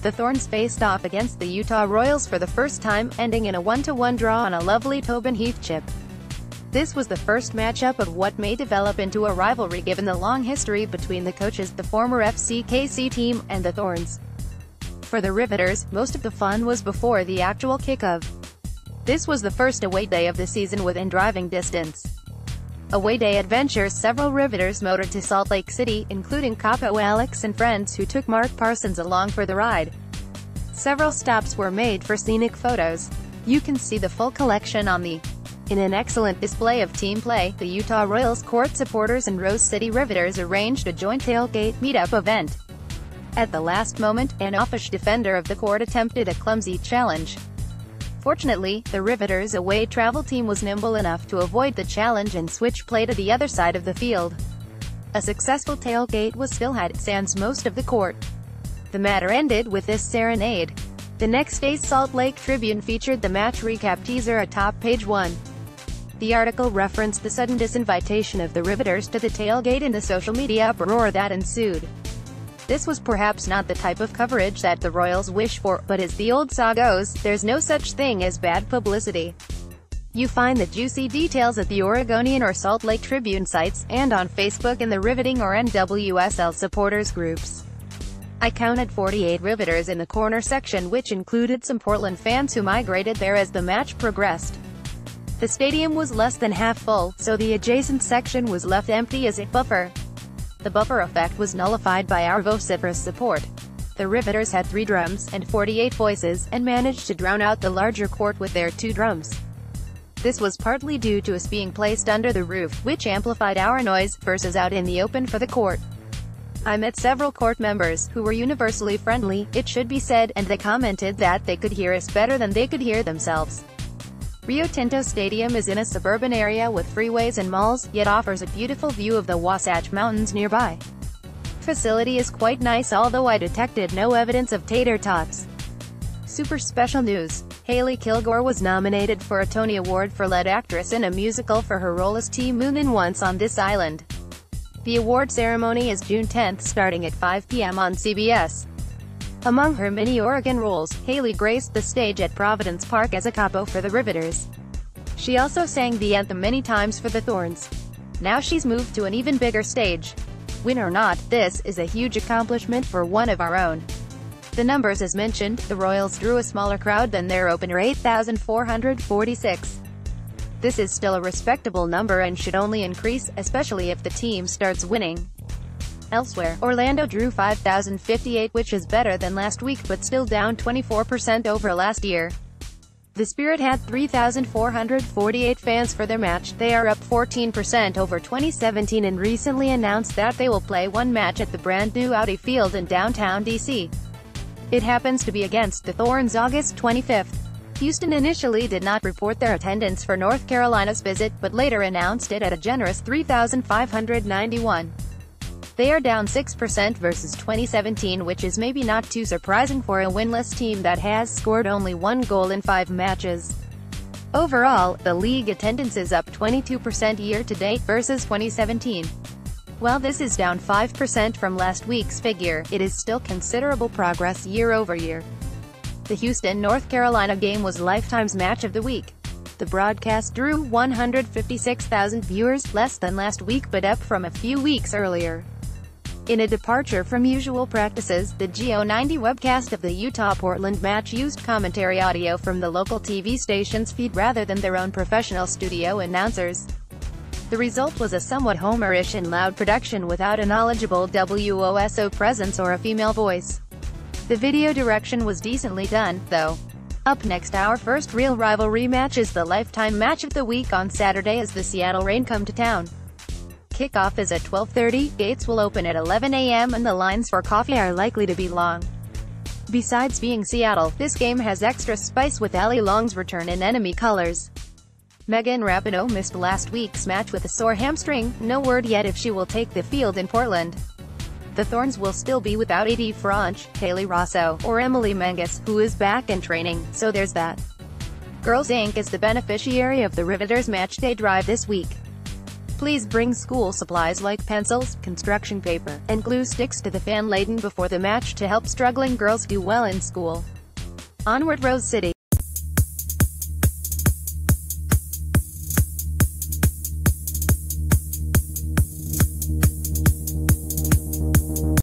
The Thorns faced off against the Utah Royals for the first time, ending in a 1-1 draw on a lovely Tobin Heath chip. This was the first matchup of what may develop into a rivalry given the long history between the coaches, the former FCKC team, and the Thorns. For the Riveters, most of the fun was before the actual kickoff. This was the first away day of the season within driving distance. Away day Adventures Several Riveters motored to Salt Lake City, including capo Alex and friends who took Mark Parsons along for the ride. Several stops were made for scenic photos. You can see the full collection on the. In an excellent display of team play, the Utah Royals court supporters and Rose City Riveters arranged a joint tailgate meetup event. At the last moment, an offish defender of the court attempted a clumsy challenge. Fortunately, the Riveters' away travel team was nimble enough to avoid the challenge and switch play to the other side of the field. A successful tailgate was still had, sans most of the court. The matter ended with this serenade. The next day's Salt Lake Tribune featured the match recap teaser atop page 1. The article referenced the sudden disinvitation of the Riveters to the tailgate and the social media uproar that ensued. This was perhaps not the type of coverage that the Royals wish for, but as the old saw goes, there's no such thing as bad publicity. You find the juicy details at the Oregonian or Salt Lake Tribune sites, and on Facebook in the Riveting or NWSL supporters groups. I counted 48 Riveters in the corner section, which included some Portland fans who migrated there as the match progressed. The stadium was less than half full, so the adjacent section was left empty as a buffer. The buffer effect was nullified by our vociferous support. The Riveters had 3 drums, and 48 voices, and managed to drown out the larger court with their 2 drums. This was partly due to us being placed under the roof, which amplified our noise, versus out in the open for the court. I met several court members, who were universally friendly, it should be said, and they commented that they could hear us better than they could hear themselves. Rio Tinto Stadium is in a suburban area with freeways and malls, yet offers a beautiful view of the Wasatch Mountains nearby. Facility is quite nice, although I detected no evidence of tater tots. Super special news. Hailey Kilgore was nominated for a Tony Award for lead actress in a musical for her role as T. Moon in Once on This Island. The award ceremony is June 10th starting at 5 p.m. on CBS. Among her many Oregon roles, Hailey graced the stage at Providence Park as a capo for the Riveters. She also sang the anthem many times for the Thorns. Now she's moved to an even bigger stage. Win or not, this is a huge accomplishment for one of our own. The numbers as mentioned, the Royals drew a smaller crowd than their opener 8,446. This is still a respectable number and should only increase, especially if the team starts winning. Elsewhere, Orlando drew 5,058, which is better than last week but still down 24% over last year. The Spirit had 3,448 fans for their match. They are up 14% over 2017 and recently announced that they will play one match at the brand new Audi Field in downtown DC. It happens to be against the Thorns August 25th. Houston initially did not report their attendance for North Carolina's visit, but later announced it at a generous 3,591. They are down 6% versus 2017, which is maybe not too surprising for a winless team that has scored only 1 goal in 5 matches. Overall, the league attendance is up 22% year-to-date versus 2017. While this is down 5% from last week's figure, it is still considerable progress year-over-year. The Houston, North Carolina game was Lifetime's Match of the Week. The broadcast drew 156,000 viewers, less than last week but up from a few weeks earlier. In a departure from usual practices, the GO90 webcast of the Utah-Portland match used commentary audio from the local TV station's feed rather than their own professional studio announcers. The result was a somewhat Homerish and loud production without a knowledgeable WOSO presence or a female voice. The video direction was decently done, though. Up next, our first real rivalry match is the Lifetime Match of the Week on Saturday as the Seattle Reign come to town. Kickoff is at 12:30, gates will open at 11 a.m. and the lines for coffee are likely to be long. Besides being Seattle, this game has extra spice with Ali Long's return in enemy colors. Megan Rapinoe missed last week's match with a sore hamstring, no word yet if she will take the field in Portland. The Thorns will still be without Edie Franch, Haley Rosso, or Emily Menges, who is back in training, so there's that. Girls Inc. is the beneficiary of the Riveters matchday drive this week. Please bring school supplies like pencils, construction paper, and glue sticks to the fan laden before the match to help struggling girls do well in school. Onward Rose City.